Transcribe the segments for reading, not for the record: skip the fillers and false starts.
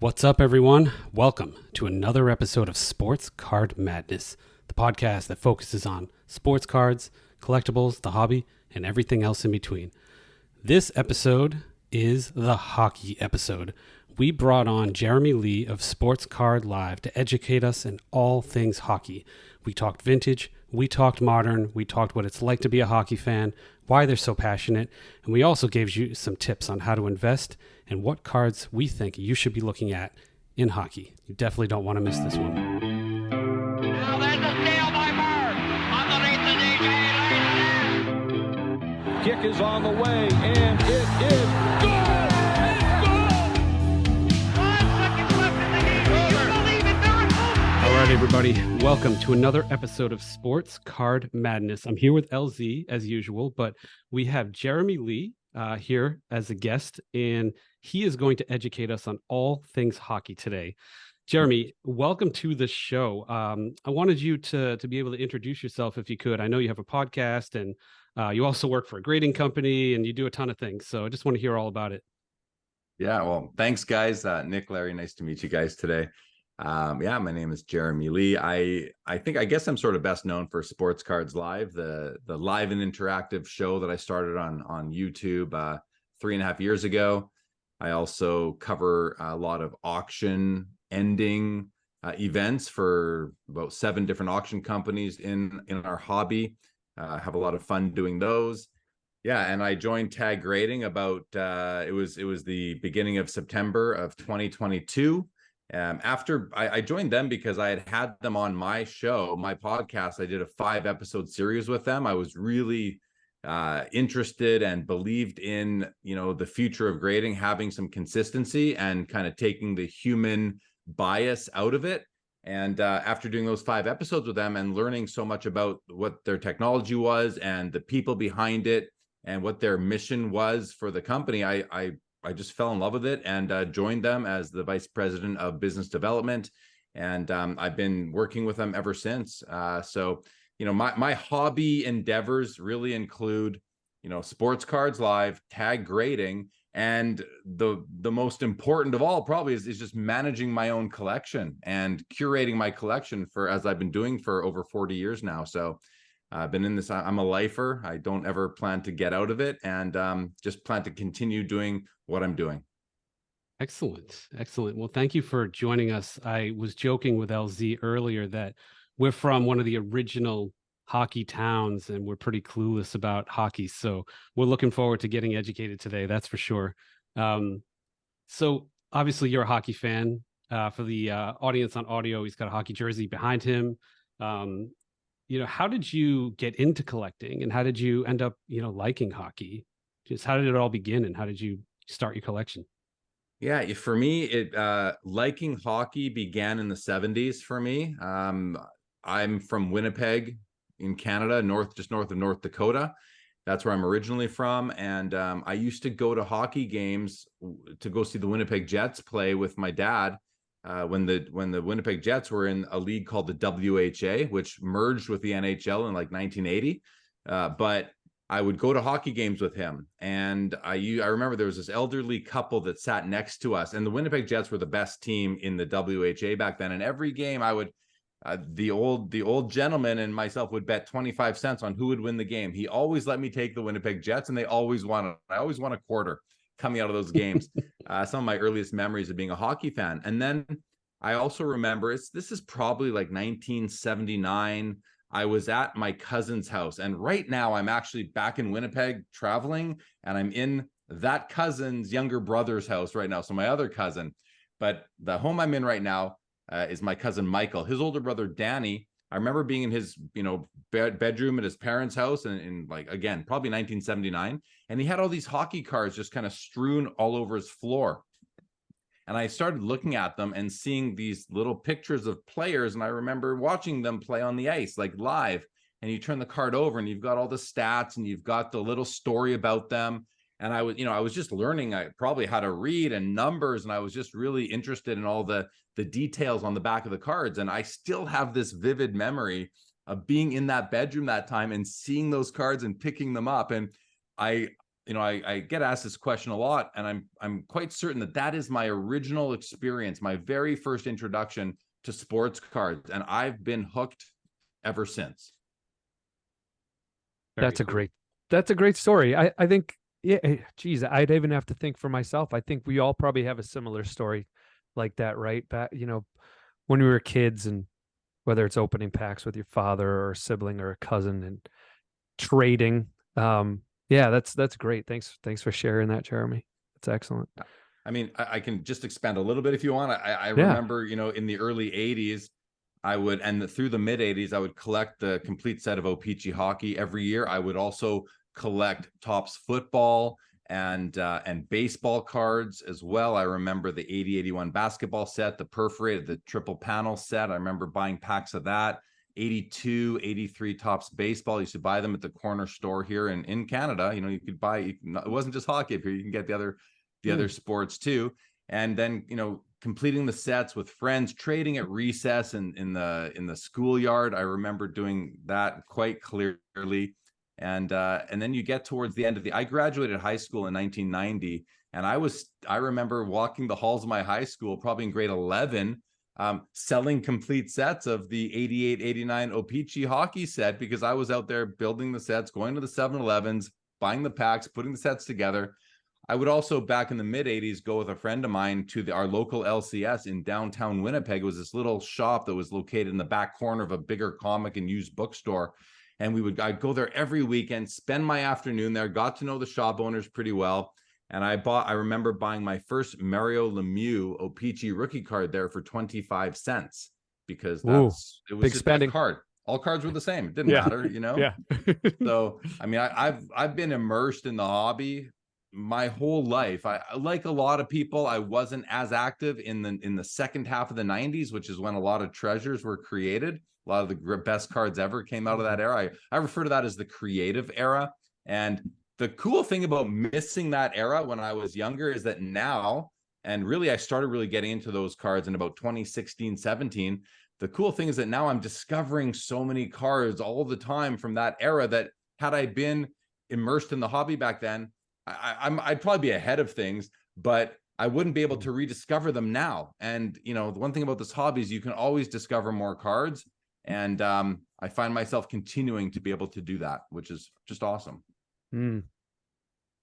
What's up, everyone? Welcome to another episode of Sports Card Madness, the podcast that focuses on sports cards, collectibles, the hobby, and everything else in between. This episode is the hockey episode. We brought on Jeremy Lee of Sports Card Live to educate us in all things hockey. We talked vintage, we talked modern, we talked what it's like to be a hockey fan, why they're so passionate, and we also gave you some tips on how to invest and what cards we think you should be looking at in hockey. You definitely don't want to miss this one. Now there's a steal by Bird. Underneath the DJ. Kick is on the way, and it is goal! It's goal! 5 seconds left in the game. Do you believe in miracles? All right, everybody, welcome to another episode of Sports Card Madness. I'm here with LZ as usual, but we have Jeremy Lee here as a guest, and he is going to educate us on all things hockey today. Jeremy, welcome to the show. I wanted you to be able to introduce yourself if you could. I know you have a podcast and you also work for a grading company and you do a ton of things. So I just want to hear all about it. Yeah, well, thanks, guys. Nick, Larry, nice to meet you guys today. My name is Jeremy Lee. I guess I'm sort of best known for Sports Cards Live, the live and interactive show that I started on YouTube 3.5 years ago. I also cover a lot of auction ending events for about 7 different auction companies in our hobby. Have a lot of fun doing those. Yeah, and I joined Tag Grading about it was the beginning of September of 2022. After I joined them because I had them on my show, my podcast. I did a 5-episode series with them. I was really interested and believed in, the future of grading, having some consistency and kind of taking the human bias out of it. And after doing those 5 episodes with them and learning so much about what their technology was and the people behind it and what their mission was for the company, I just fell in love with it and joined them as the vice president of business development. And I've been working with them ever since. My hobby endeavors really include, Sports Cards Live, Tag Grading, and the most important of all probably is just managing my own collection and curating my collection as I've been doing for over 40 years now. So I've been in this. I'm a lifer. I don't ever plan to get out of it, and just plan to continue doing what I'm doing. Excellent. Well, thank you for joining us. I was joking with LZ earlier that we're from one of the original hockey towns and we're pretty clueless about hockey. So we're looking forward to getting educated today. That's for sure. So obviously you're a hockey fan. For the audience on audio, he's got a hockey jersey behind him. How did you get into collecting and how did you end up, liking hockey? Just how did it all begin and how did you start your collection? Yeah, for me, liking hockey began in the 70s for me. I'm from Winnipeg in Canada, just north of North Dakota. That's where I'm originally from. And I used to go to hockey games to go see the Winnipeg Jets play with my dad when the Winnipeg Jets were in a league called the WHA, which merged with the NHL in like 1980. But I would go to hockey games with him. And I remember there was this elderly couple that sat next to us. And the Winnipeg Jets were the best team in the WHA back then. And every game I would the old gentleman and myself would bet 25 cents on who would win the game. He always let me take the Winnipeg Jets, and I always won a quarter coming out of those games. Some of my earliest memories of being a hockey fan. And then I also remember this is probably like 1979. I was at my cousin's house, and right now I'm actually back in Winnipeg traveling, and I'm in that cousin's younger brother's house right now. So my other cousin, but the home I'm in right now is my cousin Michael. His older brother Danny, I remember being in his bedroom at his parents' house in like, again, probably 1979, and he had all these hockey cards just kind of strewn all over his floor. And I started looking at them and seeing these little pictures of players, and I remember watching them play on the ice like live. And you turn the card over and you've got all the stats and you've got the little story about them. And I was just learning probably how to read and numbers, and I was just really interested in all the details on the back of the cards. And I still have this vivid memory of being in that bedroom that time and seeing those cards and picking them up. And I I get asked this question a lot, and I'm quite certain that is my original experience, my very first introduction to sports cards, and I've been hooked ever since. Very That's a cool. great story. I think, yeah, geez, I'd even have to think for myself. I think we all probably have a similar story like that, right? Back, when we were kids, and whether it's opening packs with your father or a sibling or a cousin and trading. Yeah, that's great. Thanks for sharing that, Jeremy. That's excellent. I mean, I can just expand a little bit if you want. I Yeah. remember, in the early 80s, through the mid 80s, I would collect the complete set of O-Pee-Chee hockey every year. I would also collect Topps football and baseball cards as well. I remember the 80-81 basketball set, the perforated, the triple panel set. I remember buying packs of that. 82, 83 Topps baseball. You used to buy them at the corner store here in Canada. You could buy, it wasn't just hockey up here. You can get the other sports too. And then, completing the sets with friends, trading at recess in the schoolyard. I remember doing that quite clearly. And then you get towards the end of I graduated high school in 1990. And I remember walking the halls of my high school, probably in grade 11, selling complete sets of the 88-89 O-Pee-Chee hockey set, because I was out there building the sets, going to the 7-Elevens, buying the packs, putting the sets together. I would also, back in the mid 80s, go with a friend of mine to our local LCS in downtown Winnipeg. It was this little shop that was located in the back corner of a bigger comic and used bookstore. And I'd go there every weekend, spend my afternoon there, got to know the shop owners pretty well. And I remember buying my first Mario Lemieux O-Pee-Chee rookie card there for 25 cents, because it was big just spending. a card. All cards were the same. It didn't matter, Yeah. So, I mean, I've been immersed in the hobby my whole life. I, like a lot of people, I wasn't as active in the second half of the 90s, which is when a lot of treasures were created. A lot of the best cards ever came out of that era. I refer to that as the creative era. And the cool thing about missing that era when I was younger is that now, and really I started really getting into those cards in about 2016, 17. The cool thing is that now I'm discovering so many cards all the time from that era that, had I been immersed in the hobby back then, I'd probably be ahead of things, but I wouldn't be able to rediscover them now. And, the one thing about this hobby is you can always discover more cards. And I find myself continuing to be able to do that, which is just awesome.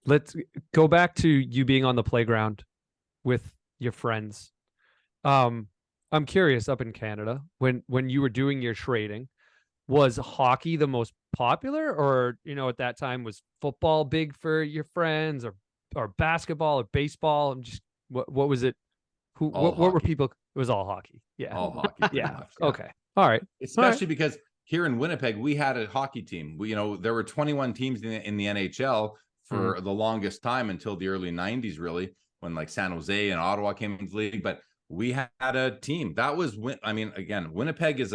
Let's go back to you being on the playground with your friends. I'm curious, up in Canada, when you were doing your trading, was hockey the most popular, or, at that time, was football big for your friends, or basketball or baseball? I'm just, what was it? What were people? It was all hockey. Yeah. All hockey. Yeah. Much, Okay. All right. Especially because here in Winnipeg, we had a hockey team. There were 21 teams in the NHL for the longest time, until the early 90s, really, when like San Jose and Ottawa came into the league. But we had a team. That was again, Winnipeg is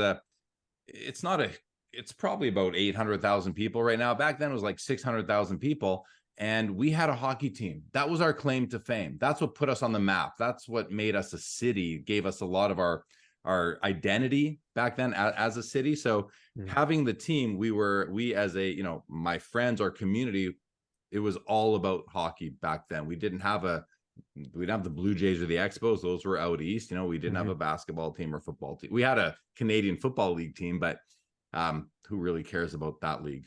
it's probably about 800,000 people right now. Back then it was like 600,000 people. And we had a hockey team. That was our claim to fame. That's what put us on the map. That's what made us a city, gave us a lot of our identity back then as a city. So having the team, we as my friends, our community, it was all about hockey back then. We didn't have the Blue Jays or the Expos. Those were out east. We didn't have a basketball team or football team. We had a Canadian Football League team, but who really cares about that league?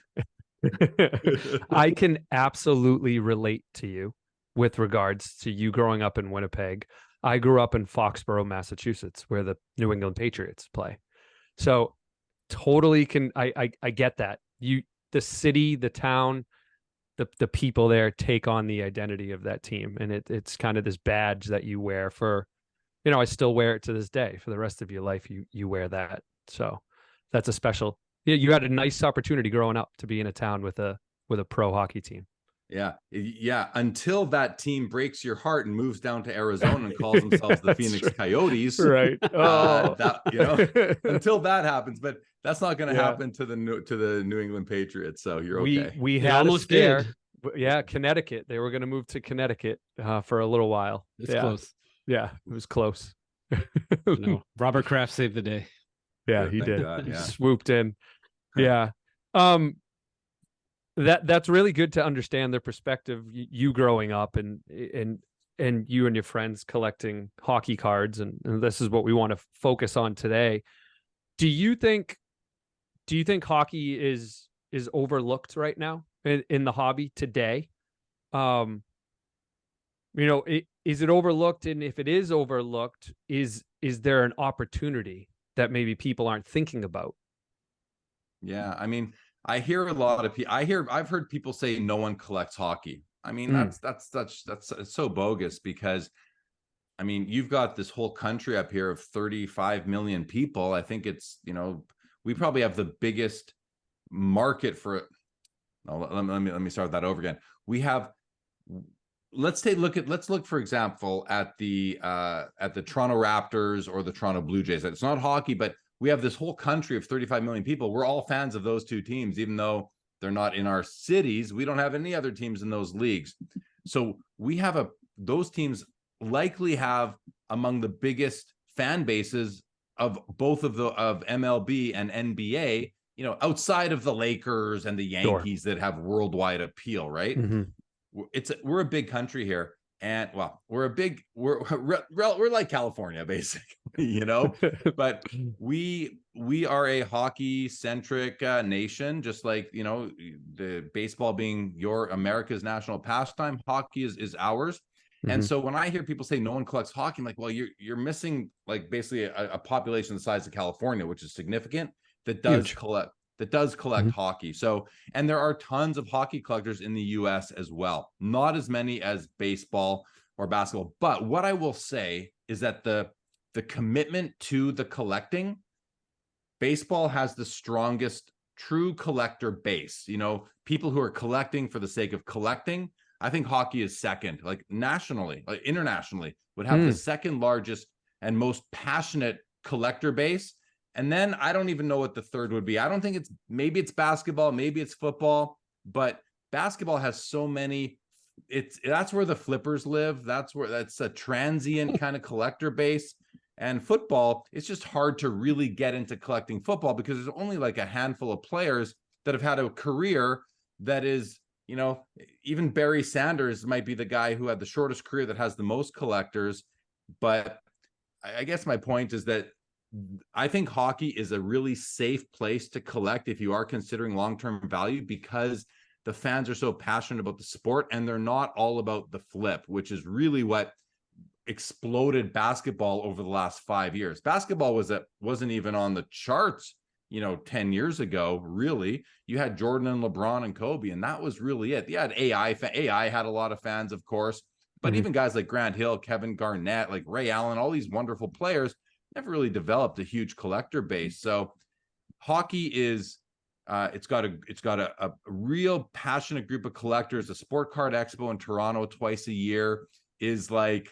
I can absolutely relate to you with regards to you growing up in Winnipeg. I grew up in Foxborough, Massachusetts, where the New England Patriots play. So totally I get that. The city, the town, the people there take on the identity of that team. And it's kind of this badge that you wear for, I still wear it to this day. For the rest of your life, you wear that. So that's a special. You had a nice opportunity growing up to be in a town with a pro hockey team. Yeah. Until that team breaks your heart and moves down to Arizona and calls themselves the Phoenix Coyotes. Right. Until that happens, but that's not going to happen to the New England Patriots. So you're okay. We had almost did. Yeah, Connecticut. They were going to move to Connecticut for a little while. It's close. Yeah, it was close. No, Robert Kraft saved the day. Yeah, he did. God, he swooped in. Yeah. That's really good to understand their perspective. You growing up and you and your friends collecting hockey cards, and this is what we want to focus on today. Do you think hockey is overlooked right now in the hobby today? Is it overlooked? And if it is overlooked, is there an opportunity that maybe people aren't thinking about? Yeah, I mean, I hear a lot of people. I've heard people say no one collects hockey. I mean, that's it's so bogus, because I mean, you've got this whole country up here of 35 million people. I think it's, we probably have the biggest market for it. No, let me start that over again. We have, let's look, for example, at the Toronto Raptors or the Toronto Blue Jays. It's not hockey, but we have this whole country of 35 million people. We're all fans of those two teams, even though they're not in our cities. We don't have any other teams in those leagues. So we have those teams likely have among the biggest fan bases of both of MLB and NBA, outside of the Lakers and the Yankees that have worldwide appeal, right? Mm-hmm. We're a big country here. And well, we're like California, basically, but we are a hockey centric nation, just like, the baseball being America's national pastime, hockey is ours. Mm-hmm. And so when I hear people say no one collects hockey, I'm like, well, you're missing like basically a population the size of California, which is significant, that does collect mm-hmm. hockey. So, and there are tons of hockey collectors in the US as well. Not as many as baseball or basketball. But what I will say is that the commitment to the collecting, baseball has the strongest true collector base. People who are collecting for the sake of collecting. I think hockey is second, like nationally, like internationally, would have the second largest and most passionate collector base. And then I don't even know what the third would be. I don't think maybe it's basketball, maybe it's football, but basketball has so many. That's where the flippers live. That's a transient kind of collector base. And football, it's just hard to really get into collecting football because there's only like a handful of players that have had a career that is, even Barry Sanders might be the guy who had the shortest career that has the most collectors. But I guess my point is that I think hockey is a really safe place to collect if you are considering long-term value, because the fans are so passionate about the sport and they're not all about the flip, which is really what exploded basketball over the last 5 years. Basketball wasn't even on the charts, 10 years ago, really. You had Jordan and LeBron and Kobe, and that was really it. You had AI had a lot of fans, of course, but even guys like Grant Hill, Kevin Garnett, like Ray Allen, all these wonderful players never really developed a huge collector base. So hockey is it's got a real passionate group of collectors. The Sport Card Expo in Toronto twice a year is like,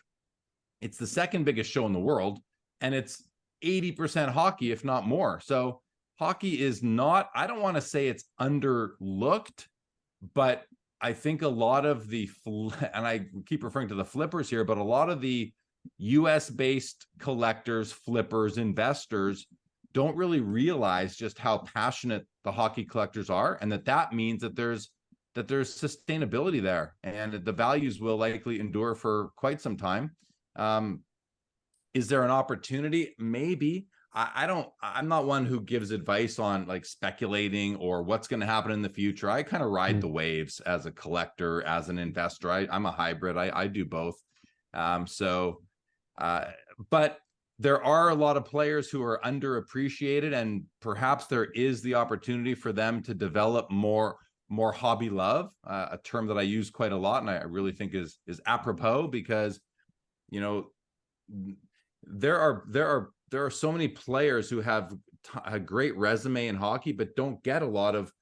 it's the second biggest show in the world, and it's 80% hockey, if not more. So hockey is not, I don't want to say it's underlooked, but I think a lot of and I keep referring to the flippers here, but a lot of the US based collectors, flippers, investors don't really realize just how passionate the hockey collectors are, and that means that there's sustainability there, and the values will likely endure for quite some time. Is there an opportunity? Maybe. I'm not one who gives advice on like speculating or what's going to happen in the future. I kind of ride the waves as a collector, as an investor. I'm a hybrid. I do both. But there are a lot of players who are underappreciated, and perhaps there is the opportunity for them to develop more hobby love, a term that I use quite a lot, and I really think is apropos, because there are so many players who have a great resume in hockey, but don't get a lot of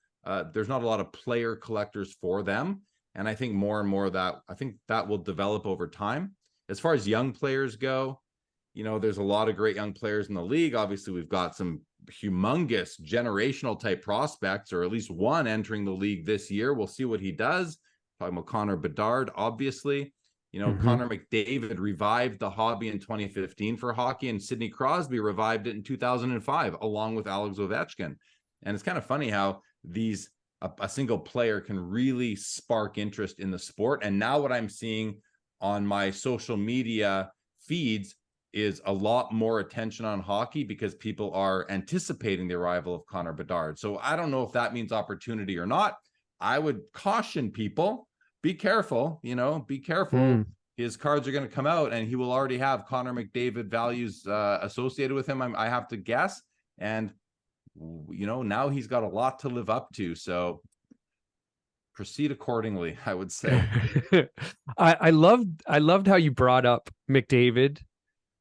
there's not a lot of player collectors for them. And I think more and more that will develop over time. As far as young players go, there's a lot of great young players in the league. Obviously, we've got some humongous generational type prospects, or at least one entering the league this year. We'll see what he does. Talking about Connor Bedard, obviously. Connor McDavid revived the hobby in 2015 for hockey, and Sidney Crosby revived it in 2005, along with Alex Ovechkin. And it's kind of funny how these a single player can really spark interest in the sport. And now what I'm seeing on my social media feeds is a lot more attention on hockey because people are anticipating the arrival of Connor Bedard. So I don't know if that means opportunity or not. I would caution people, be careful, be careful. His cards are going to come out and he will already have Connor McDavid values associated with him, I have to guess. And, now he's got a lot to live up to. So proceed accordingly, I would say. I loved how you brought up McDavid,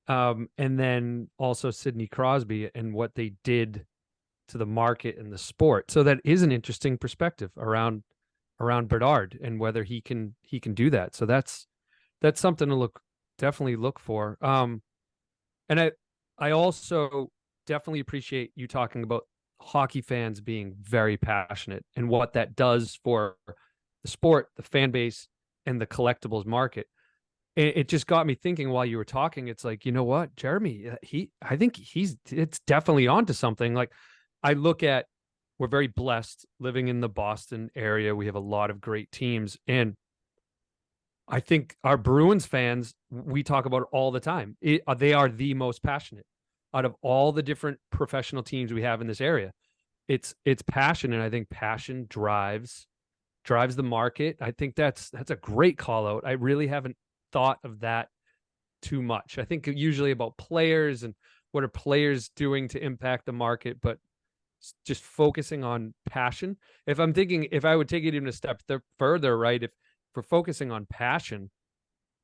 and then also Sidney Crosby and what they did to the market and the sport. So that is an interesting perspective around Bedard and whether he can do that. So that's something to definitely look for. And I also definitely appreciate you talking about hockey fans being very passionate and what that does for the sport, the fan base, and the collectibles market. It just got me thinking while you were talking. It's like, you know what, Jeremy, I think it's definitely onto something. Like, I look at, we're very blessed living in the Boston area. We have a lot of great teams. And I think our Bruins fans, we talk about it all the time. They are the most passionate out of all the different professional teams we have in this area. It's passion. And I think passion drives the market. I think that's a great call out. I really haven't thought of that too much. I think usually about players and what are players doing to impact the market, but just focusing on passion. If I would take it even a step further, right? If we're focusing on passion,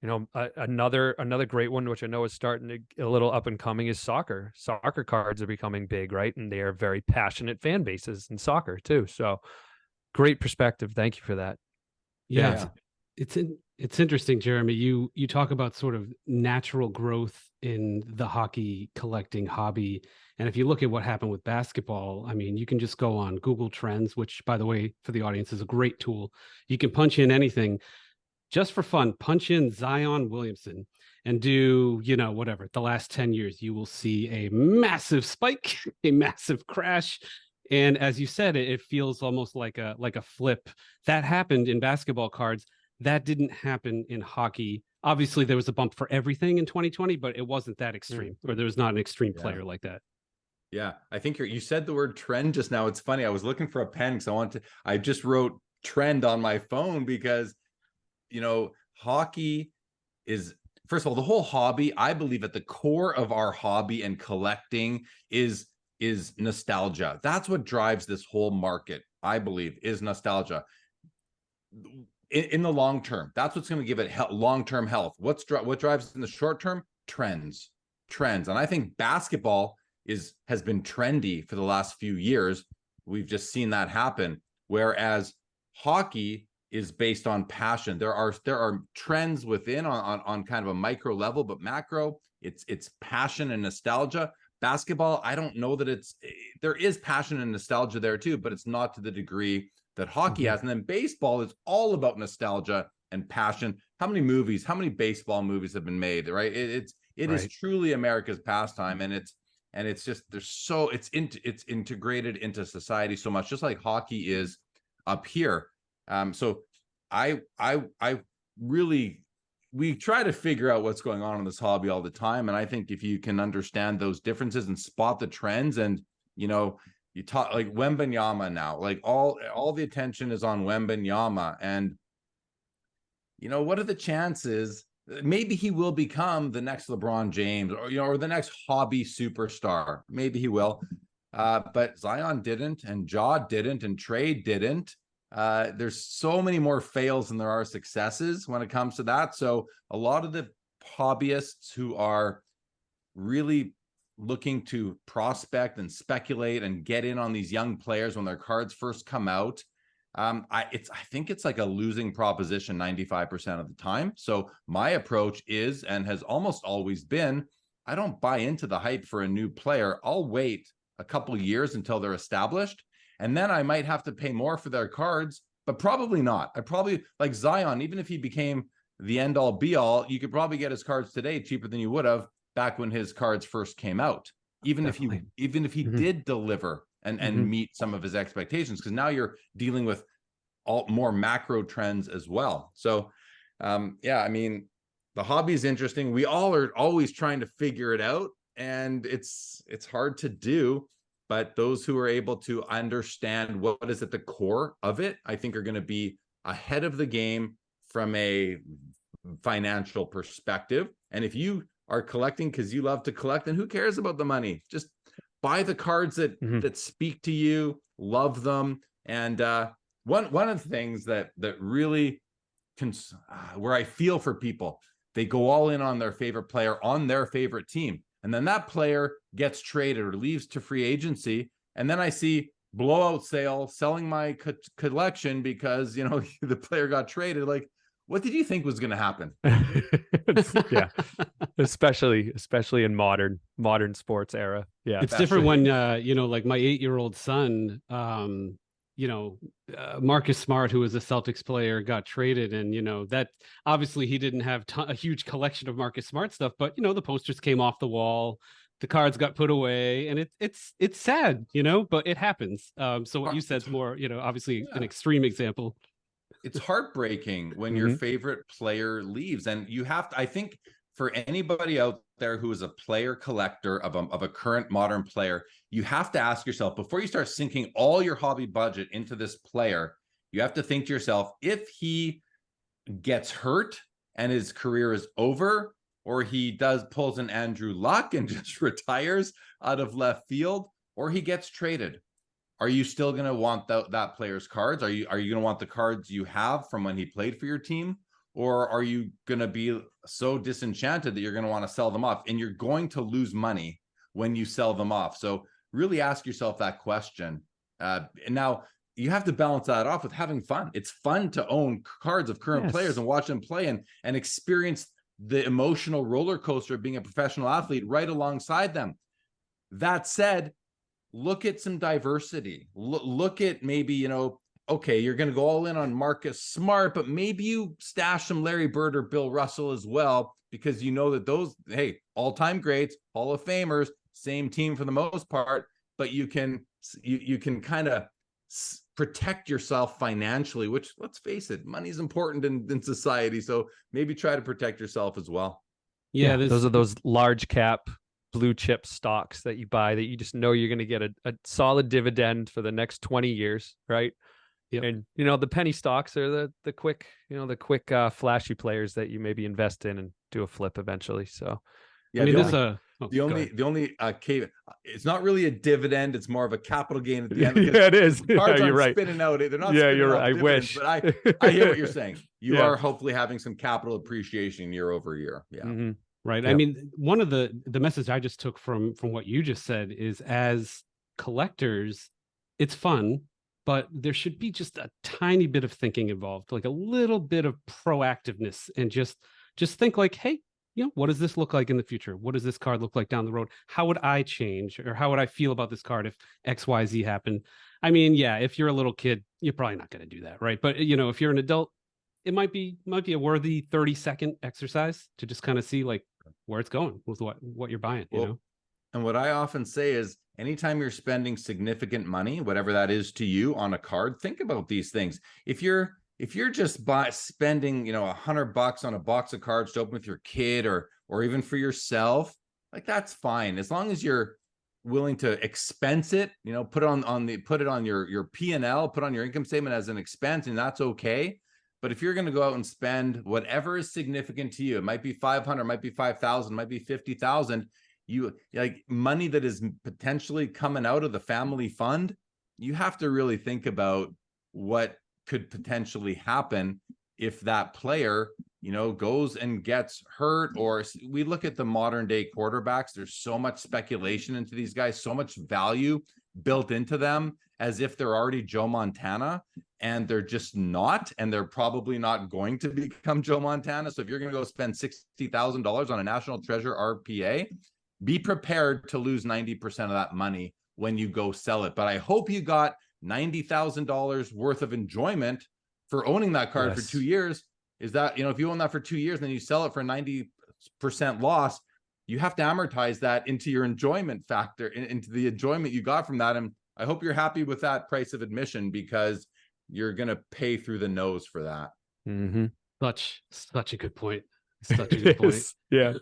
another great one, which I know is starting a little up and coming, is soccer. Soccer cards are becoming big, right? And they are very passionate fan bases in soccer too. So great perspective. Thank you for that. Yeah. It's interesting, Jeremy. You talk about sort of natural growth in the hockey collecting hobby. And if you look at what happened with basketball, I mean, you can just go on Google Trends, which, by the way, for the audience is a great tool. You can punch in anything just for fun, punch in Zion Williamson and do, whatever, the last 10 years, you will see a massive spike, a massive crash. And as you said, it feels almost like a flip. That happened in basketball cards. That didn't happen in hockey. Obviously, there was a bump for everything in 2020, but it wasn't that extreme, or there was not an extreme player like that. Yeah, I think you said the word trend just now. It's funny. I was looking for a pen because I just wrote trend on my phone because, hockey is, first of all, the whole hobby, I believe at the core of our hobby and collecting is nostalgia. That's what drives this whole market, I believe, is nostalgia. In the long term, that's what's going to give it long-term health. What drives in the short term? Trends. And I think basketball has been trendy for the last few years. We've just seen that happen. Whereas hockey is based on passion. There are trends within on kind of a micro level, but macro, it's passion and nostalgia. Basketball, I don't know that there is passion and nostalgia there too, but it's not to the degree that hockey has. And then baseball is all about nostalgia and passion. How many baseball movies have been made, right? It is truly America's pastime, and it's just it's integrated into society so much, just like hockey is up here. So we try to figure out what's going on in this hobby all the time, and I think if you can understand those differences and spot the trends, and you talk like Wembanyama now, like all the attention is on Wembanyama, and what are the chances maybe he will become the next LeBron James or the next hobby superstar? Maybe he will, but Zion didn't, and Ja didn't, and Trey didn't. There's so many more fails than there are successes when it comes to that. So a lot of the hobbyists who are really looking to prospect and speculate and get in on these young players when their cards first come out, I think it's like a losing proposition 95% of the time. So my approach is, and has almost always been, I don't buy into the hype for a new player. I'll wait a couple of years until they're established, and then I might have to pay more for their cards, but probably not. I probably, like Zion, even if he became the end all be all, you could probably get his cards today cheaper than you would have back when his cards first came out. Even if he did deliver and meet some of his expectations, because now you're dealing with all more macro trends as well. So yeah, I mean, the hobby is interesting. We all are always trying to figure it out, and it's hard to do, but those who are able to understand what is at the core of it, I think, are going to be ahead of the game from a financial perspective. And if you are collecting because you love to collect, then who cares about the money? Just buy the cards that speak to you, love them. And one of the things that really where I feel for people, they go all in on their favorite player on their favorite team, and then that player gets traded or leaves to free agency, and then I see blowout sale selling my collection because, you know, the player got traded. Like, what did you think was going to happen? Yeah, especially in modern sports era. Yeah, it's different when you know, like my 8-year-old son, you know, Marcus Smart, who was a Celtics player, got traded, and you know that obviously he didn't have a huge collection of Marcus Smart stuff, but you know, the posters came off the wall, the cards got put away, and it's sad, you know, but it happens. So what you said's more, you know, obviously an extreme example. It's heartbreaking when your favorite player leaves, and you have to, I think, for anybody out there who is a player collector of a current modern player, you have to ask yourself, before you start sinking all your hobby budget into this player, you have to think to yourself, if he gets hurt and his career is over, or he pulls an Andrew Luck and just retires out of left field, or he gets traded, are you still going to want that player's cards? Are you going to want the cards you have from when he played for your team? Or are you going to be so disenchanted that you're going to want to sell them off? And you're going to lose money when you sell them off. So really ask yourself that question. And now you have to balance that off with having fun. It's fun to own cards of current players and watch them play and experience the emotional roller coaster of being a professional athlete right alongside them. That said, look at some diversity. Look at maybe, you know, okay, you're going to go all in on Marcus Smart, but maybe you stash some Larry Bird or Bill Russell as well, because you know that those, hey, all-time greats, Hall of Famers, same team for the most part, but you can kind of protect yourself financially, which, let's face it, money is important in society. So maybe try to protect yourself as well. Yeah, those are those large cap blue chip stocks that you buy that you just know you're going to get a solid dividend for the next 20 years, right? Yep. And you know, the penny stocks are the quick, you know, the quick flashy players that you maybe invest in and do a flip eventually. So yeah, I mean, the only it's not really a dividend, it's more of a capital gain at the end. Yeah, it is. Cards you're right. Spinning out. They're not. Yeah, you're right. I wish. But I hear what you're saying. You are hopefully having some capital appreciation year over year. Yeah. Right. Yep. I mean, one of the message I just took from what you just said is, as collectors, it's fun, but there should be just a tiny bit of thinking involved, like a little bit of proactiveness, and just think like, hey, you know, what does this look like in the future? What does this card look like down the road? How would I change, or how would I feel about this card if XYZ happened? I mean, yeah, if you're a little kid, you're probably not going to do that, right? But you know, if you're an adult, it might be a worthy 30-second exercise to just kind of see like where it's going with what you're buying, you know? And what I often say is, anytime you're spending significant money, whatever that is to you, on a card, think about these things. If you're just spending, you know, $100 on a box of cards to open with your kid or even for yourself, like, that's fine. As long as you're willing to expense it, you know, put it on your P&L, put on your income statement as an expense, and that's okay. But if you're going to go out and spend whatever is significant to you, it might be 500, might be 5,000, might be 50,000, you like money that is potentially coming out of the family fund, you have to really think about what could potentially happen if that player, you know, goes and gets hurt. Or we look at the modern day quarterbacks, there's so much speculation into these guys, so much value built into them as if they're already Joe Montana, and they're just not, and they're probably not going to become Joe Montana. So if you're going to go spend $60,000 on a National Treasure RPA, be prepared to lose 90% of that money when you go sell it. But I hope you got $90,000 worth of enjoyment for owning that card for 2 years. Is that, you know, if you own that for 2 years and then you sell it for 90% loss, you have to amortize that into your enjoyment factor, into the enjoyment you got from that. And I hope you're happy with that price of admission, because you're going to pay through the nose for that. Mm-hmm. Such a good point. Such a good point. Yeah.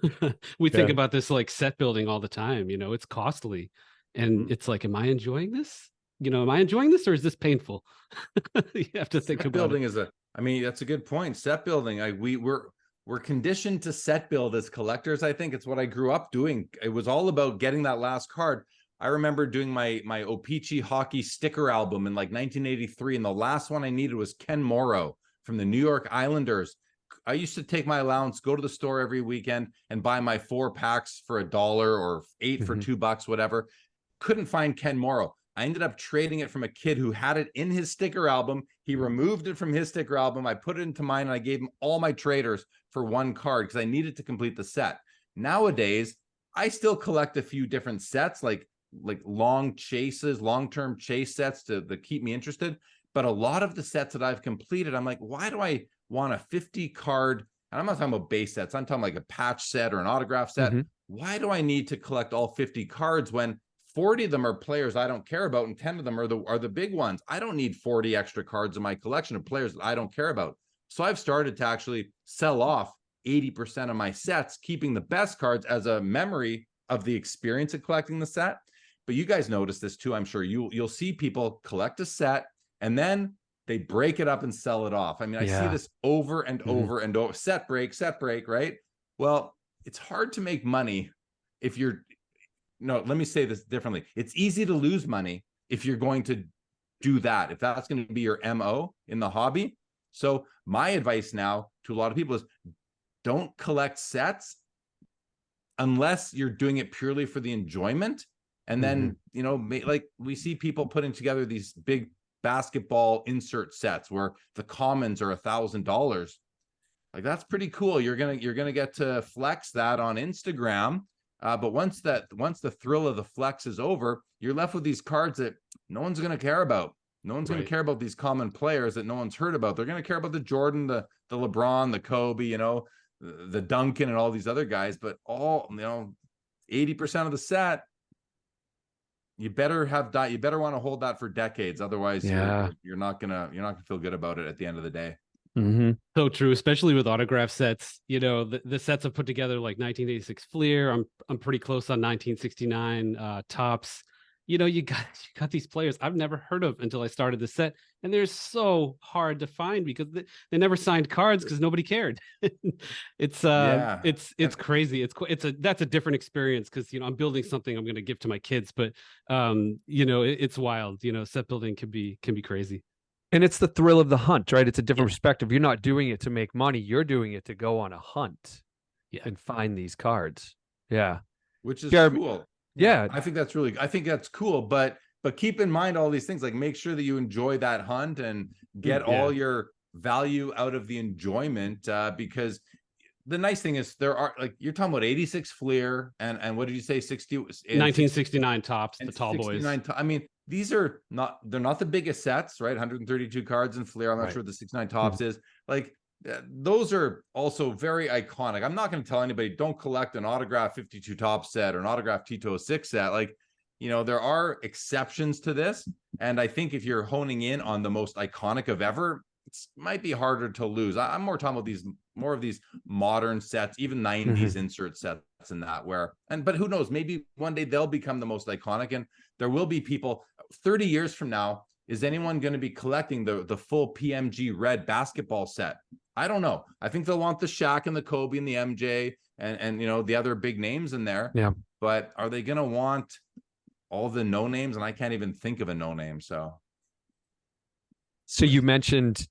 We think Yeah. about this like set building all the time. It's costly, and it's like, am I enjoying this? Am I enjoying this, or is this painful? You have to think Set about building it. that's a good point. Set building. We're conditioned to set build as collectors. I think it's what I grew up doing. It was all about getting that last card. I remember doing my O-Pee-Chee hockey sticker album in like 1983, and the last one I needed was Ken Morrow from the New York Islanders. I used to take my allowance, go to the store every weekend, and buy my 4 packs for $1 or 8 for $2, whatever. Couldn't find Ken Morrow. I ended up trading it from a kid who had it in his sticker album. He removed it from his sticker album. I put it into mine, and I gave him all my traders for 1 card because I needed to complete the set. Nowadays, I still collect a few different sets, like long-term chase sets to keep me interested. But a lot of the sets that I've completed, I'm like, why do I want a 50 card? And I'm not talking about base sets. I'm talking like a patch set or an autograph set. Why do I need to collect all 50 cards when 40 of them are players I don't care about, and 10 of them are the big ones? I don't need 40 extra cards in my collection of players that I don't care about. So I've started to actually sell off 80% of my sets, keeping the best cards as a memory of the experience of collecting the set. But you guys notice this too. I'm sure you'll see people collect a set and then they break it up and sell it off. I mean, I see this over and over and over. Set break, right? Well, it's hard to make money if you're no, let me say this differently. It's easy to lose money if you're going to do that, if that's going to be your MO in the hobby. So my advice now to a lot of people is don't collect sets unless you're doing it purely for the enjoyment. And then, like we see people putting together these big basketball insert sets where the commons are $1,000. Like, that's pretty cool. You're gonna get to flex that on Instagram. But once the thrill of the flex is over, you're left with these cards that no one's going to care about. No one's going to care about these common players that no one's heard about. They're going to care about the Jordan, the LeBron, the Kobe, the Duncan, and all these other guys. But 80% of the set, you better have that. You better want to hold that for decades. Otherwise, you're not gonna feel good about it at the end of the day. So true, especially with autograph sets. The sets I've put together, like 1986 Fleer. I'm pretty close on 1969 Tops. You got these players I've never heard of until I started the set, and they're so hard to find because they never signed cards because nobody cared. It's crazy. That's a different experience because I'm building something I'm going to give to my kids, but it's wild. Set building can be crazy. And it's the thrill of the hunt, right? It's a different perspective. You're not doing it to make money. You're doing it to go on a hunt and find these cards. Yeah. Which is cool. Yeah. I think that's cool. But keep in mind all these things, like make sure that you enjoy that hunt and get all your value out of the enjoyment. Because the nice thing is there are, like, you're talking about 86 Fleer and what did you say? 1969 Tops, the tall boys. I mean, they're not the biggest sets, right? 132 cards in Fleer. I'm not sure what the 69 Tops is. Like, those are also very iconic. I'm not going to tell anybody don't collect an autograph 52 Top set or an autograph Tito 06 set. Like, there are exceptions to this. And I think if you're honing in on the most iconic of ever, it might be harder to lose. I'm more talking about more of these modern sets, even 90s insert sets and that but who knows, maybe one day they'll become the most iconic, and there will be people 30 years from now. Is anyone going to be collecting the full PMG red basketball set? I don't know. I think they'll want the Shaq and the Kobe and the MJ and the other big names in there. Yeah. But are they going to want all the no names? And I can't even think of a no name. So you mentioned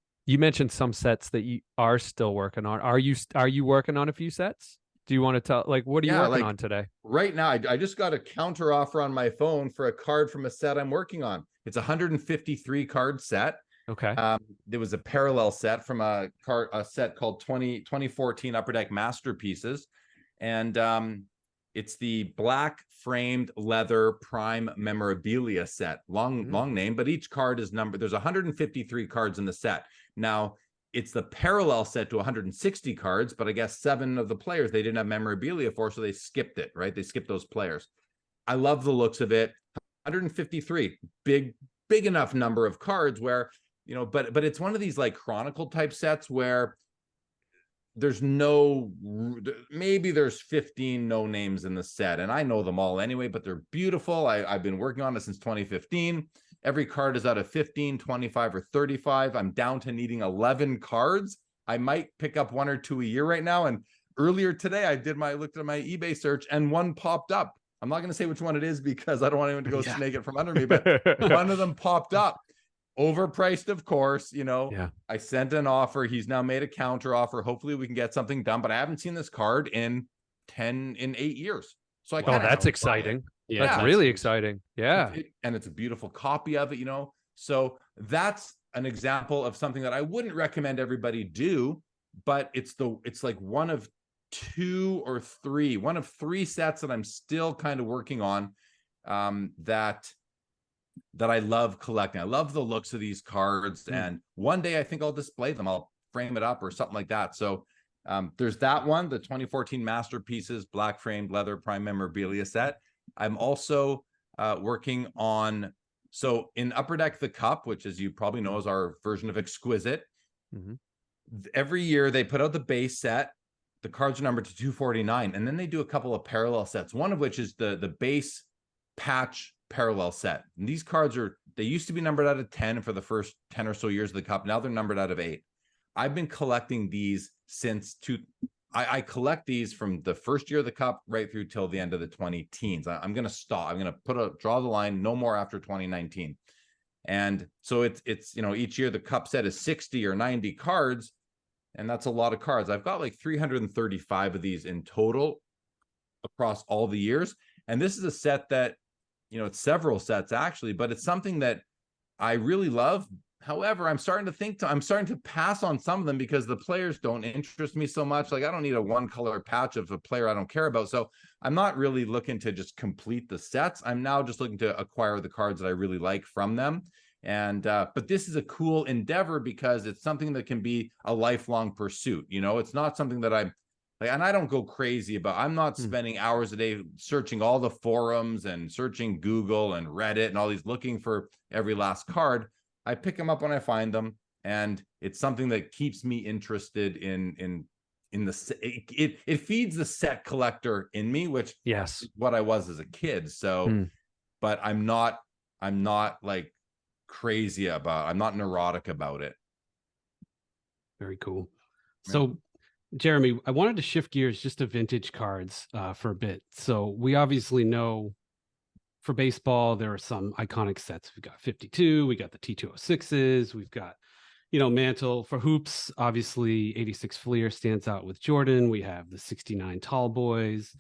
some sets that you are still working on. Are you working on a few sets? Do you want to tell, like, what are you working on today? Right now, I just got a counter offer on my phone for a card from a set I'm working on. It's a 153 card set. Okay. There was a parallel set from a set called 2014 Upper Deck Masterpieces. And it's the black framed leather prime memorabilia set. Long name, but each card is numbered. There's 153 cards in the set. Now, it's the parallel set to 160 cards, but I guess 7 of the players they didn't have memorabilia for, so they skipped it, right? They skipped those players. I love the looks of it. 153, big enough number of cards where, but it's one of these like Chronicle type sets where maybe there's 15 no names in the set, and I know them all anyway, but they're beautiful. I've been working on it since 2015. Every card is out of 15, 25, or 35. I'm down to needing 11 cards. I might pick up 1 or 2 a year right now. And earlier today, I looked at my eBay search and one popped up. I'm not going to say which one it is because I don't want anyone to go snake it from under me, but one of them popped up. Overpriced, of course, Yeah. I sent an offer. He's now made a counter offer. Hopefully we can get something done, but I haven't seen this card in 8 years. So that's exciting. Yeah, That's really exciting. Yeah. And it's a beautiful copy of it, So that's an example of something that I wouldn't recommend everybody do, but it's like one of 2 or 3, one of 3 sets that I'm still kind of working on, that I love collecting. I love the looks of these cards, and one day I think I'll display them. I'll frame it up or something like that. So there's that one, the 2014 Masterpieces Black Framed Leather Prime Memorabilia set. I'm also working on, so in Upper Deck the Cup, which as you probably know is our version of Exquisite. Every year they put out the base set. The cards are numbered to 249, and then they do a couple of parallel sets, one of which is the base patch parallel set. And these cards they used to be numbered out of 10 for the first 10 or so years of the Cup. Now they're numbered out of 8. I've been collecting these since I collect these from the first year of the Cup right through till the end of the 2010s. I'm going to stop. I'm going to draw the line, no more after 2019. And so it's each year the Cup set is 60 or 90 cards, and that's a lot of cards. I've got like 335 of these in total across all the years. And this is a set that, it's several sets actually, but it's something that I really love. However, I'm starting to pass on some of them because the players don't interest me so much. Like I don't need a 1-color patch of a player I don't care about. So I'm not really looking to just complete the sets. I'm now just looking to acquire the cards that I really like from them. And, but this is a cool endeavor because it's something that can be a lifelong pursuit. It's not something that I'm like, and I don't go crazy about, I'm not spending hours a day searching all the forums and searching Google and Reddit and all these looking for every last card. I pick them up when I find them, and it's something that keeps me interested in the it feeds the set collector in me, which is what I was as a kid. So, but I'm not like crazy about, I'm not neurotic about it. Very cool. So Jeremy, I wanted to shift gears just to vintage cards for a bit. So we obviously know for baseball, there are some iconic sets. We've got 52, we got the T206s, we've got, Mantle. For hoops, obviously 86 Fleer stands out with Jordan. We have the 69 Tall Boys.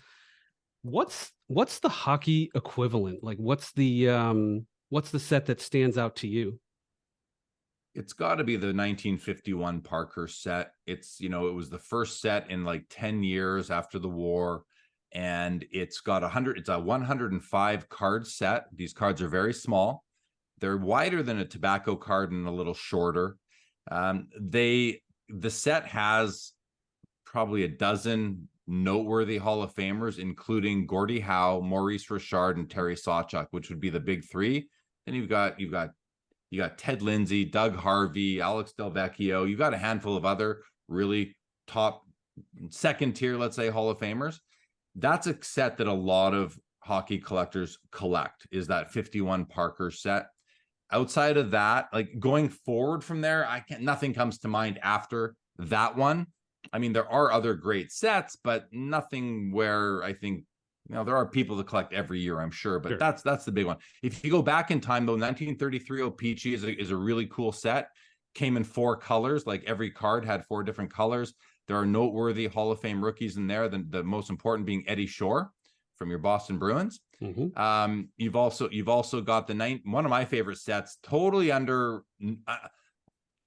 What's the hockey equivalent? Like what's the set that stands out to you? It's got to be the 1951 Parker set. It's, it was the first set in like 10 years after the war. And it's got it's a 105 card set. These cards are very small. They're wider than a tobacco card and a little shorter. The set has probably a dozen noteworthy Hall of Famers, including Gordie Howe, Maurice Richard, and Terry Sawchuk, which would be the big 3. Then you've got Ted Lindsay, Doug Harvey, Alex Delvecchio. You've got a handful of other really top second tier, let's say, Hall of Famers. That's a set that a lot of hockey collectors collect, is that 51 Parker set. Outside of that, like going forward from there, nothing comes to mind after that one. I mean, there are other great sets, but nothing where I think, there are people that collect every year, I'm sure, but that's the big one. If you go back in time, though, 1933 O-Pee-Chee is a really cool set. Came in 4 colors, like every card had 4 different colors. There are noteworthy Hall of Fame rookies in there, the most important being Eddie Shore from your Boston Bruins. You've also got one of my favorite sets, totally under,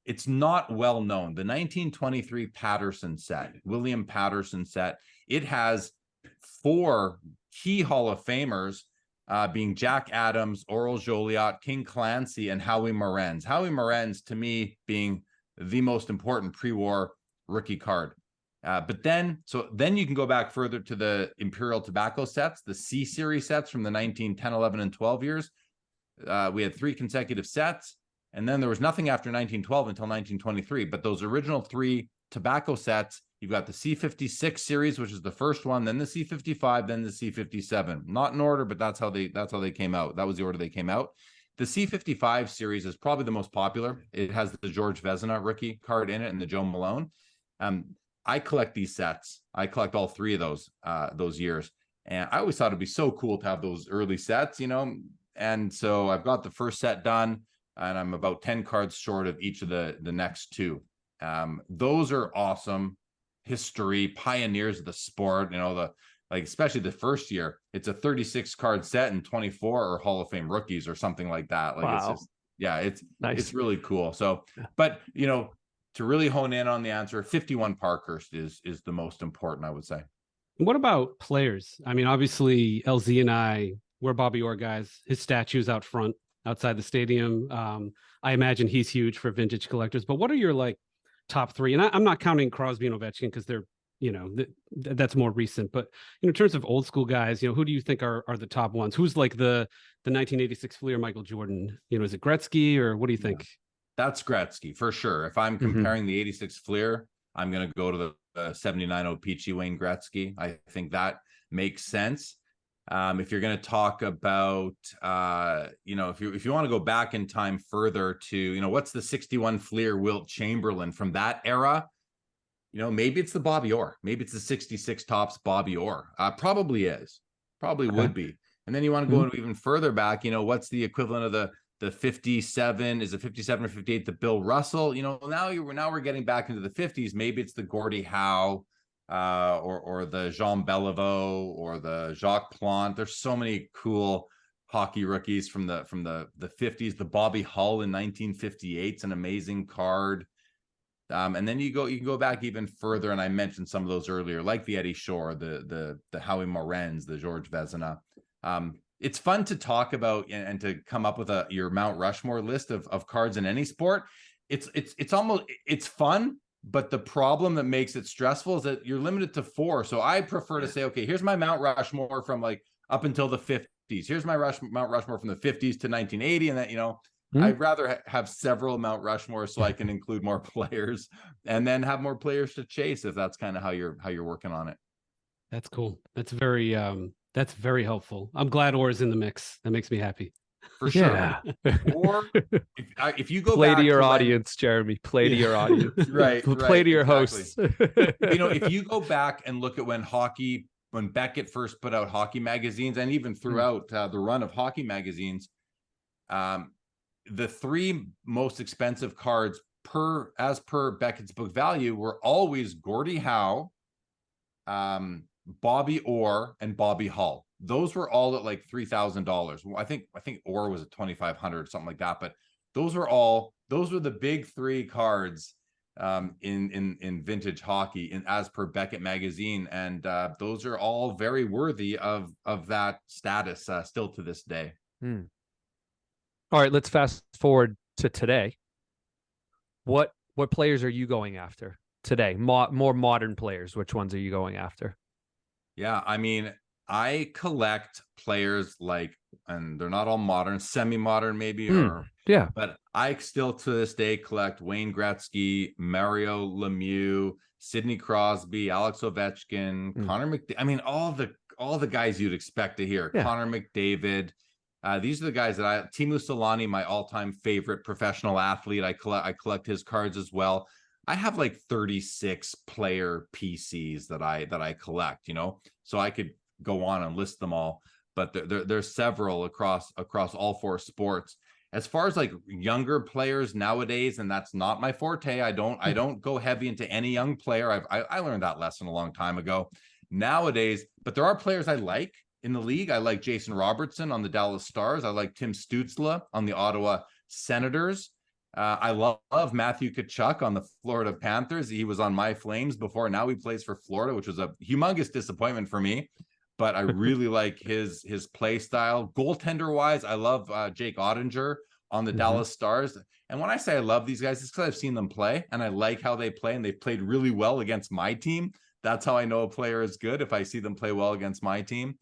it's not well known, the 1923 Patterson set, William Patterson set. It has 4 key Hall of Famers, being Jack Adams, Oral Joliot, King Clancy, and Howie Morenz. Howie Morenz, to me, being the most important pre-war rookie card. But then you can go back further to the Imperial Tobacco sets, the C-Series sets from the 1910, 11, and 12 years. we had 3 consecutive sets, and then there was nothing after 1912 until 1923. But those original 3 tobacco sets, you've got the C56 series, which is the first one, then the C55, then the C57. Not in order, but that's how they came out. That was the order they came out. The C55 series is probably the most popular. It has the George Vezina rookie card in it and the Joe Malone. I collect these sets. I collect all 3 of those years. And I always thought it'd be so cool to have those early sets, And so I've got the first set done, and I'm about 10 cards short of each of the next 2. Those are awesome. History, pioneers of the sport, especially the first year, it's a 36 card set and 24 are Hall of Fame rookies or something like that. Like, wow. It's just, yeah, it's nice. It's really cool. So, but to really hone in on the answer, 51 Parkhurst is the most important, I would say. What about players? I mean, obviously LZ and I, we're Bobby Orr guys. His statue's out front outside the stadium. I imagine he's huge for vintage collectors, but what are your top 3? And I'm not counting Crosby and Ovechkin because they're, that's more recent, but in terms of old school guys, who do you think are the top ones? Who's like the 1986 Fleer Michael Jordan? Is it Gretzky, or what do you think? That's Gretzky for sure. If I'm comparing the 86 Fleer, I'm going to go to the 79 O-Pee-Chee Wayne Gretzky. I think that makes sense. If you're going to talk about, if you want to go back in time further to, what's the 61 Fleer Wilt Chamberlain from that era? Maybe it's the Bobby Orr. Maybe it's the 66 Topps Bobby Orr. Probably would be. And then you want to go even further back, what's the equivalent of the 57? Is it 57 or 58? The Bill Russell, now we're getting back into the 50s. Maybe it's the Gordie Howe, or the Jean Beliveau or the Jacques Plante. There's so many cool hockey rookies from the 50s. The Bobby Hull in 1958 is an amazing card. And then you can go back even further, and I mentioned some of those earlier, like the Eddie Shore, the Howie Morenz, the George Vezina. It's fun to talk about and to come up with your Mount Rushmore list of cards in any sport. It's fun, but the problem that makes it stressful is that you're limited to 4. So I prefer to say, okay, here's my Mount Rushmore from up until the 50s. Here's my Mount Rushmore from the 50s to 1980, and that I'd rather have several Mount Rushmore so I can include more players and then have more players to chase, if that's kind of how you're working on it. That's cool. That's very helpful. I'm glad Orr's in the mix. That makes me happy. For sure. Yeah. Or if you go play back to your audience, Jeremy, play to your audience. Right. Play to your hosts. If you go back and look at when Beckett first put out hockey magazines, and even throughout the run of hockey magazines, the 3 most expensive cards as per Beckett's book value were always Gordie Howe, Bobby Orr, and Bobby Hull. Those were all at $3,000. I think Orr was at $2,500 or something like that. But those were the big 3 cards in vintage hockey as per Beckett magazine, and those are all very worthy of that status still to this day. All right, let's fast forward to today. What players are you going after today? More modern players. Which ones are you going after? Yeah, I mean, I collect players and they're not all modern, semi-modern maybe, but I still to this day collect Wayne Gretzky, Mario Lemieux, Sidney Crosby, Alex Ovechkin, Connor McDavid. I mean, all the guys you'd expect to hear. Yeah. Connor McDavid. These are the guys that Teemu Selanne, my all-time favorite professional athlete. I collect his cards as well. I have 36 player PCs that I collect, so I could go on and list them all, but there's several across all 4 sports. As far as younger players nowadays, and that's not my forte. I don't go heavy into any young player. I learned that lesson a long time ago. Nowadays, but there are players I like in the league. I like Jason Robertson on the Dallas Stars. I like Tim Stützle on the Ottawa Senators. I love Matthew Tkachuk on the Florida Panthers. He was on my Flames before. Now he plays for Florida, which was a humongous disappointment for me. But I really like his play style. Goaltender wise, I love Jake Ottinger on the Dallas Stars. And when I say I love these guys, it's because I've seen them play and I like how they play, and they played really well against my team. That's how I know a player is good, if I see them play well against my team.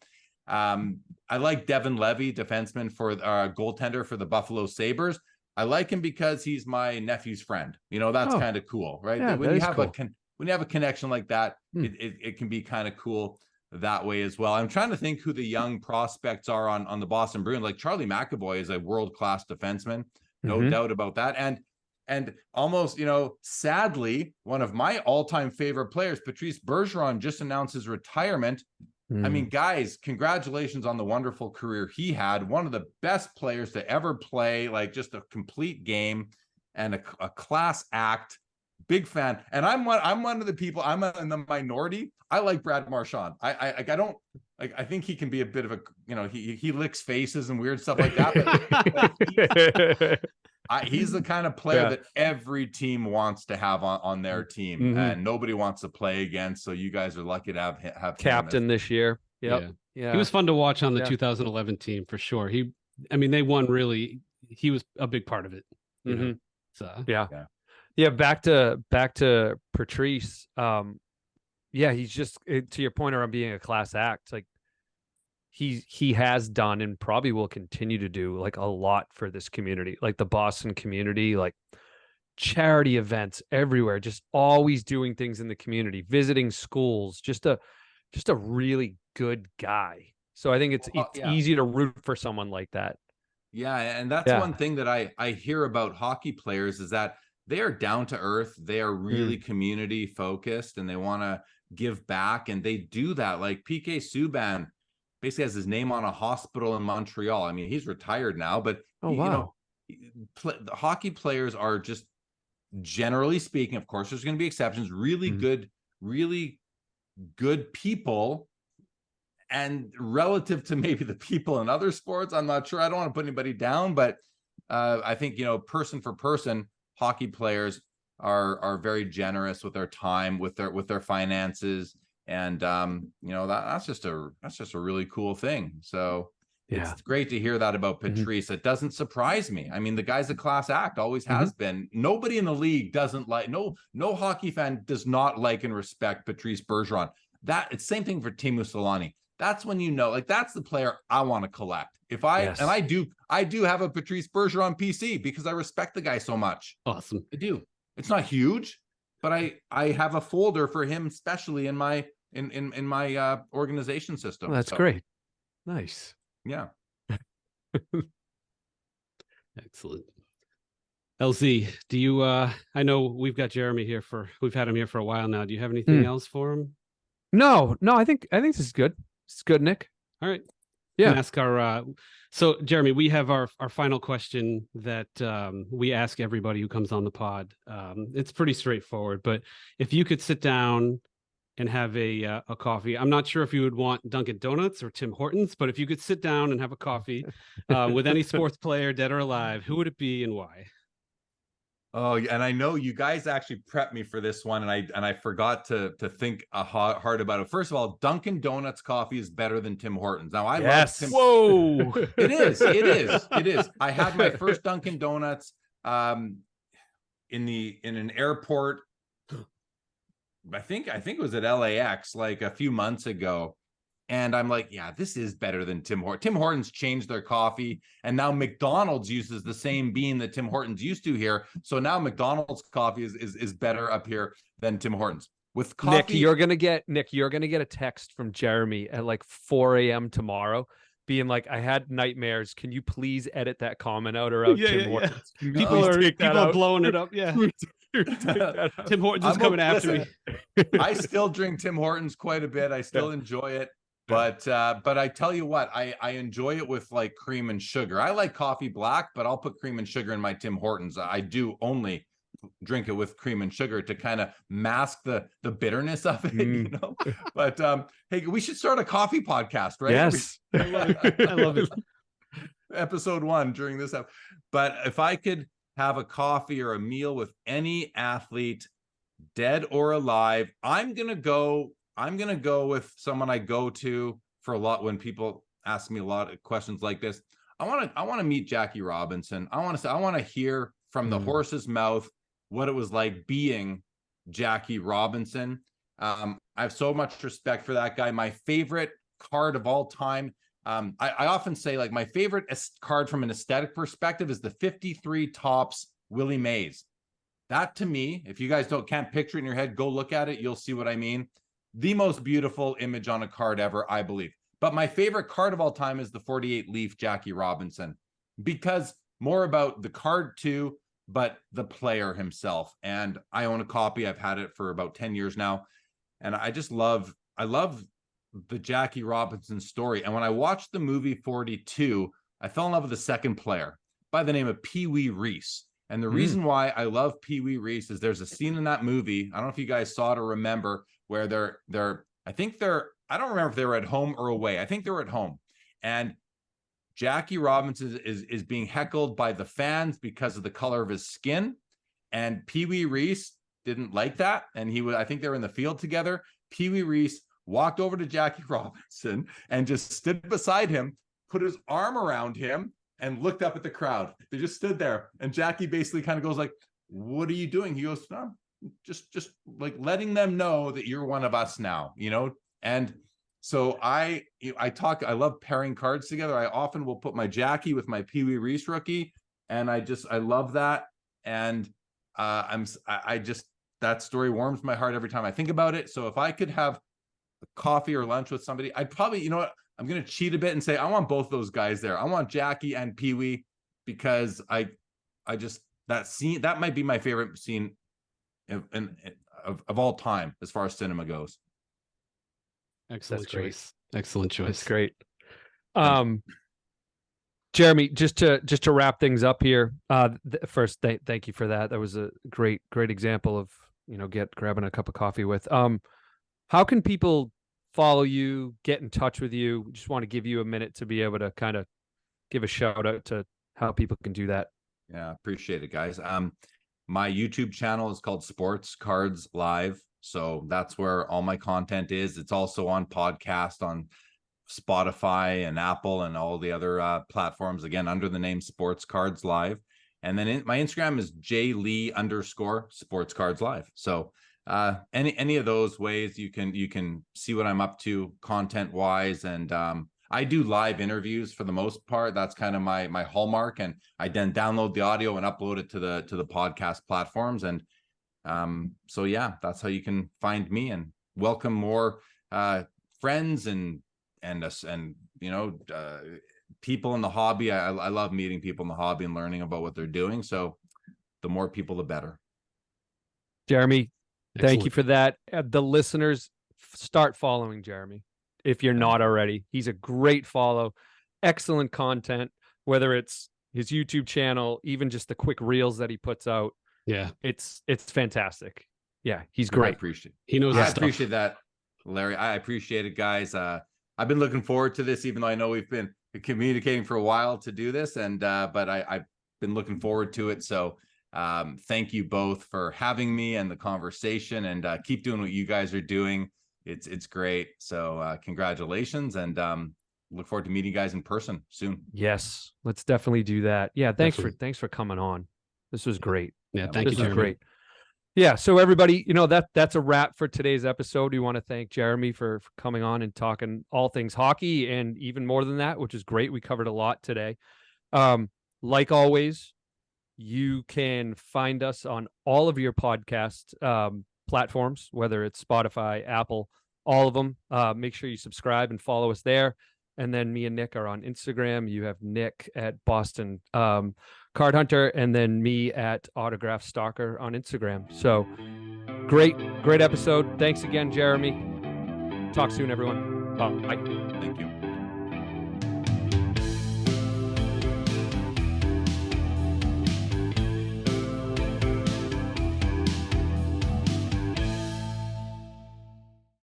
I like Devin Levy, defenseman for goaltender for the Buffalo Sabres. I like him because he's my nephew's friend. That's kind of cool, right? Yeah, When that you is have cool. when you have a connection like that, Hmm. it can be kind of cool that way as well. I'm trying to think who the young prospects are on the Boston Bruins. Like Charlie McAvoy is a world-class defenseman, no doubt about that. And almost, sadly, one of my all-time favorite players, Patrice Bergeron, just announced his retirement. I mean, guys, congratulations on the wonderful career he had. One of the best players to ever play, like just a complete game and a class act. Big fan. And I'm one of the people, I'm in the minority. I like Brad Marchand. I don't like, I think he can be a bit of a, he licks faces and weird stuff like that. But he's the kind of player that every team wants to have on their team, and nobody wants to play against. So you guys are lucky to have Captain this year. Yep. Yeah. He was fun to watch on the 2011 team for sure. They won really. He was a big part of it. You know? So yeah. Back to Patrice. He's just, to your point around being a class act. Like he has done and probably will continue to do like a lot for this community, like the Boston community, like charity events everywhere, just always doing things in the community, visiting schools, just a really good guy. So I think it's easy to root for someone like that. Yeah, and that's one thing that I hear about hockey players is that they are down to earth. They are really community focused and they want to give back, and they do that. Like PK Subban basically has his name on a hospital in Montreal. I mean, he's retired now, but the hockey players are just, generally speaking, of course, there's going to be exceptions, really good people. And relative to maybe the people in other sports, I'm not sure. I don't want to put anybody down, but I think, person for person, hockey players are very generous with their time, with their finances, and that's just a really cool thing. So it's great to hear that about Patrice. It doesn't surprise me. I mean, the guy's a class act, always has been. Nobody in the league doesn't like, no hockey fan does not like and respect Patrice Bergeron. It's same thing for Teemu Selanne. That's when like that's the player I want to collect. And I do have a Patrice Bergeron PC because I respect the guy so much. Awesome. I do. It's not huge, but I have a folder for him, especially in my organization system. Well, that's great. Nice. Yeah. Excellent. LZ, do you I know we've got Jeremy here we've had him here for a while now. Do you have anything else for him? No, I think this is good. It's good, Nick. All right. Yeah. Ask so Jeremy, we have our final question that we ask everybody who comes on the pod. It's pretty straightforward, but if you could sit down and have a coffee, I'm not sure if you would want Dunkin' Donuts or Tim Hortons, but if you could sit down and have a coffee with any sports player, dead or alive, who would it be and why? Oh, and I know you guys actually prepped me for this one, and I forgot to think hard about it. First of all, Dunkin' Donuts coffee is better than Tim Hortons. Now I love Tim. Whoa, it is. I had my first Dunkin' Donuts in an airport. I think it was at LAX like a few months ago. And I'm like, yeah, this is better than Tim Hortons. Tim Hortons changed their coffee, and now McDonald's uses the same bean that Tim Hortons used to here. So now McDonald's coffee is better up here than Tim Hortons. With coffee, Nick, you're gonna get a text from Jeremy at like 4 a.m. tomorrow, being like, "I had nightmares. Can you please edit that comment out or out Tim Hortons?" People are blowing it up. Yeah. Tim Hortons is coming after me. I still drink Tim Hortons quite a bit. I still enjoy it. But I tell you what, I enjoy it with like cream and sugar. I like coffee black, but I'll put cream and sugar in my Tim Hortons. I do only drink it with cream and sugar to kind of mask the bitterness of it, But hey, we should start a coffee podcast, right? Yes. I love it. Episode 1 during this episode. But if I could have a coffee or a meal with any athlete, dead or alive, I'm gonna go with someone I go to for a lot when people ask me a lot of questions like this. I want to meet Jackie Robinson. I want to hear from the horse's mouth what it was like being Jackie Robinson. I have so much respect for that guy. My favorite card of all time. I often say, like, my favorite card from an aesthetic perspective is the 53 Topps Willie Mays. That, to me, if you guys can't picture it in your head, go look at it. You'll see what I mean. The most beautiful image on a card ever, I believe. But my favorite card of all time is the 48 Leaf Jackie Robinson, because more about the card too, but the player himself. And I own a copy. I've had it for about 10 years now. And I love the Jackie Robinson story. And when I watched the movie 42, I fell in love with the second player by the name of Pee Wee Reese. And the reason why I love Pee Wee Reese is there's a scene in that movie, I don't know if you guys saw it or remember, where I don't remember if they were at home or away. I think they were at home. And Jackie Robinson is being heckled by the fans because of the color of his skin. And Pee Wee Reese didn't like that. And I think they were in the field together. Pee Wee Reese walked over to Jackie Robinson and just stood beside him, put his arm around him, and looked up at the crowd. They just stood there. And Jackie basically kind of goes like, "What are you doing?" He goes, "No, just like letting them know that you're one of us now, you know?" And so I love pairing cards together. I often will put my Jackie with my Pee Wee Reese rookie. And I love that. And that story warms my heart every time I think about it. So if I could have coffee or lunch with somebody, I'd probably, you know what, I'm going to cheat a bit and say, I want both those guys there. I want Jackie and Pee Wee, because that might be my favorite scene of all time as far as cinema goes. Excellent choice. Excellent choice. That's great. Jeremy, just to wrap things up here. First, thank you for that. That was a great example of, grabbing a cup of coffee with. How can people follow you, get in touch with you? We just want to give you a minute to be able to kind of give a shout out to how people can do that. Yeah, appreciate it, guys. My YouTube channel is called Sports Cards Live. So that's where all my content is. It's also on podcast on Spotify and Apple and all the other platforms, again, under the name Sports Cards Live. And then my Instagram is jlee_Sports Cards Live. So any of those ways you can see what I'm up to content wise. And I do live interviews for the most part. That's kind of my hallmark. And I then download the audio and upload it to the podcast platforms. And so yeah, that's how you can find me, and welcome more friends and people in the hobby. I love meeting people in the hobby and learning about what they're doing. So the more people, the better. Jeremy, thank you for that. The listeners, start following Jeremy if you're not already. He's a great follow. Excellent content, whether it's his YouTube channel, even just the quick reels that he puts out. Yeah, it's fantastic. Yeah, he's great. I appreciate it. He knows. I appreciate that, Larry. I appreciate it, guys. I've been looking forward to this, even though I know we've been communicating for a while to do this, and but I've been looking forward to it. So thank you both for having me and the conversation, and keep doing what you guys are doing. It's great. So congratulations, and look forward to meeting you guys in person soon. Yes, let's definitely do that. Yeah, thanks for coming on. This was great. Yeah, thank you, Jeremy. This was great. Yeah, so everybody, that's a wrap for today's episode. We want to thank Jeremy for coming on and talking all things hockey, and even more than that, which is great. We covered a lot today. Like always, you can find us on all of your podcast platforms, whether it's Spotify, Apple, all of them. Make sure you subscribe and follow us there. And then me and Nick are on Instagram. You have Nick at Boston Card Hunter, and then me at Autograph Stalker on Instagram. So great episode. Thanks again, Jeremy. Talk soon, everyone. Bye. Thank you.